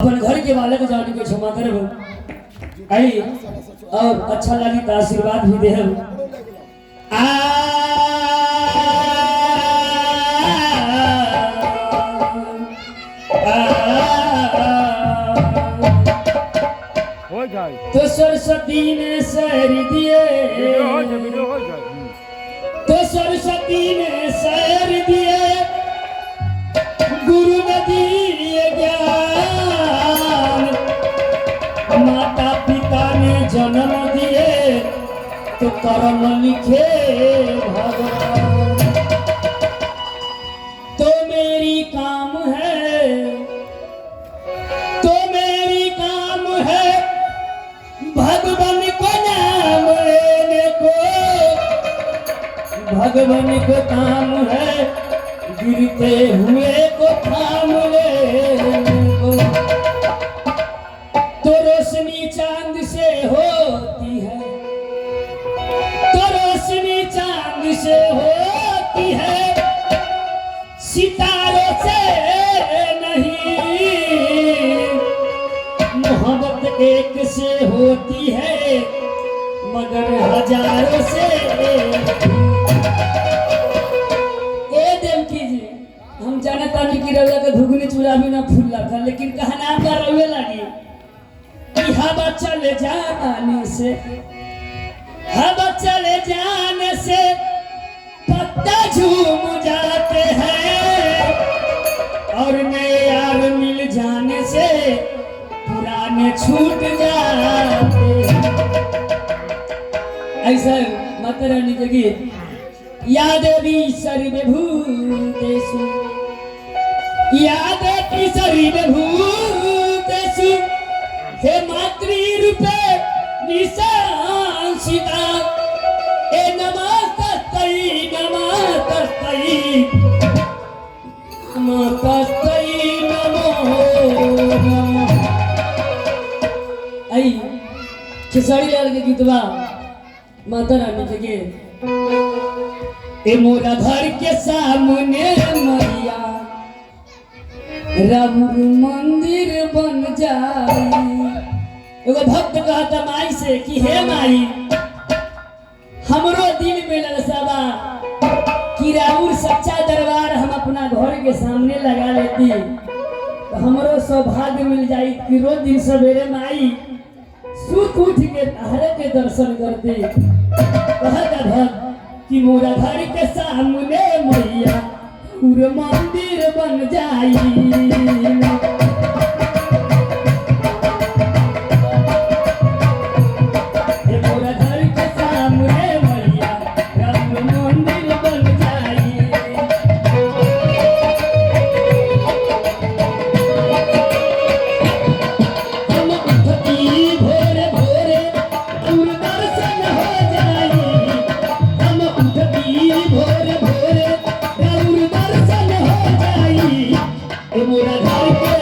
अपन घर के बालक जाने को क्षमा करब आई और अच्छा लगी तो आशीर्वाद भी देहब। तो सरस्वती ने सर दिए, तो सरस्वती ने सर दिए, गुरु ने दिए ज्ञान, माता पिता ने जन्म दिए, तो कर्म लिखे भगवान। तो मेरी काम है, तो मेरी काम है भगवान को नाम लेने को, भगवान को काम है गिरते हुए को थाम लेने को। तो रोशनी चांद से होती है, तो रोशनी चांद से होती है, सितारों से नहीं। मोहब्बत एक से होती है मगर हजारों से। हम जानता नहीं कि रउआ के धुगनी चूल्हा भी ना फूल रखा, लेकिन कहना का रउए लगी कि हवा चले जाने से, हवा चले जाने से पत्ता झूम जाते हैं, और नए यार मिल जाने से पुराने छूट जाते हैं। ऐसा माता रानी के गीत याद भी सर्वभूतेषु, याद भी सर्वभूतेषु, हे मातृरूपे निशांसिता, ए नमस्तै नमस्तै नमस्तै नमो नमः। आई खेसारी लाल के गीतवा माता रानी के गीत। ए मोरा घर के सामने मैया राम मंदिर बन जाई। एगो भक्त कहता माई से कि हे माई, हमरो दिल में ललसा बा कि राउर सच्चा दरबार हम अपना घर के सामने लगा लेती तो हमरो सौभाग्य मिल जाई कि रोज दिन सवेरे माई सुत उठ के तारे के दर्शन करती। कहता भक्त कि मोरा घर के सामने मैया पूरा मंदिर बन जाई। भोरे भोरे राउर दर्शन हो जाई, मोरा घर के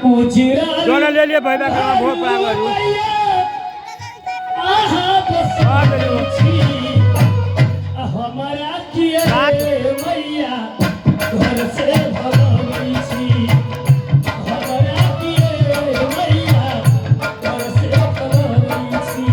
उजरा दोनों ले लिए भाई बाबा बहुत पावर आहा बस हमारा किए मैया घर से भगवी छी हमारा किए मैया घर से भगवी छी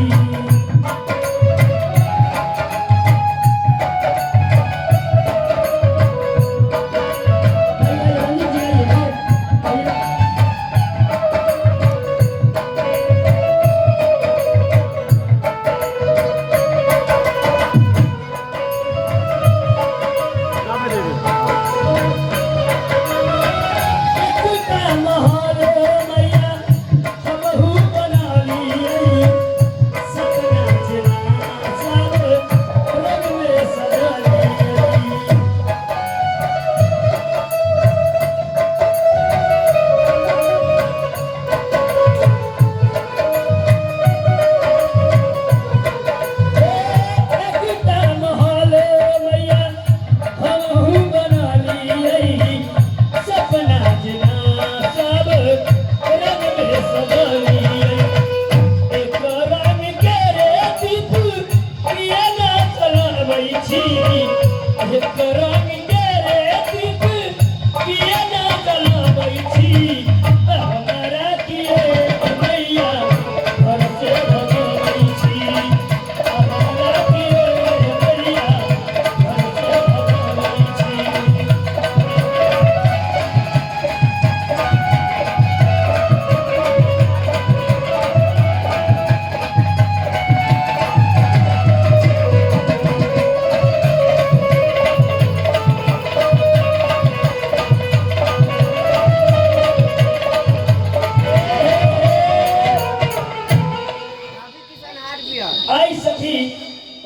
आई सखी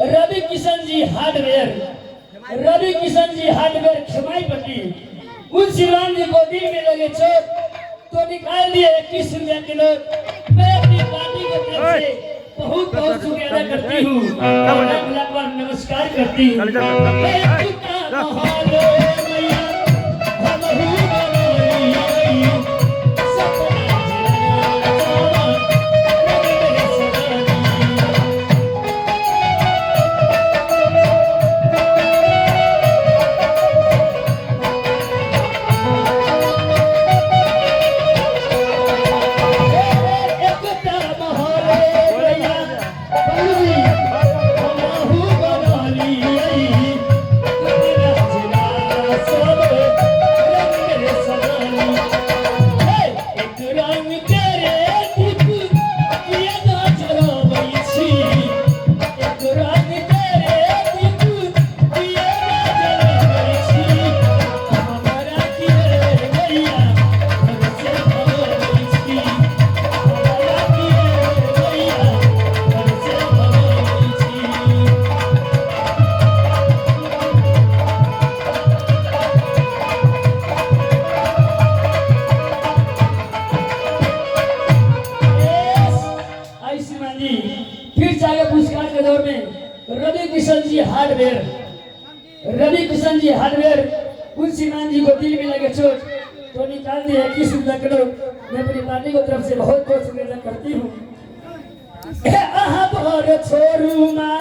रवि किशन जी हार्डवेयर रवि किशन जी हार्डवेयर खमाई पट्टी उन शिवराम जी को दिल में लगे चोट तो निकाल दिए 21 रुपया के नोट मैं अपनी पार्टी की तरफ से बहुत बहुत शुक्रिया अदा करती हूँ और नमस्कार करती रवि किशन जी हार्डवेयर उन श्रीमान जी को दिल में लगे चोट तो निकाल दिए 21 रुपया किलो मैं अपनी पार्टी को तरफ से बहुत बहुत शुक्रिया करती हूँ। छोरू माँ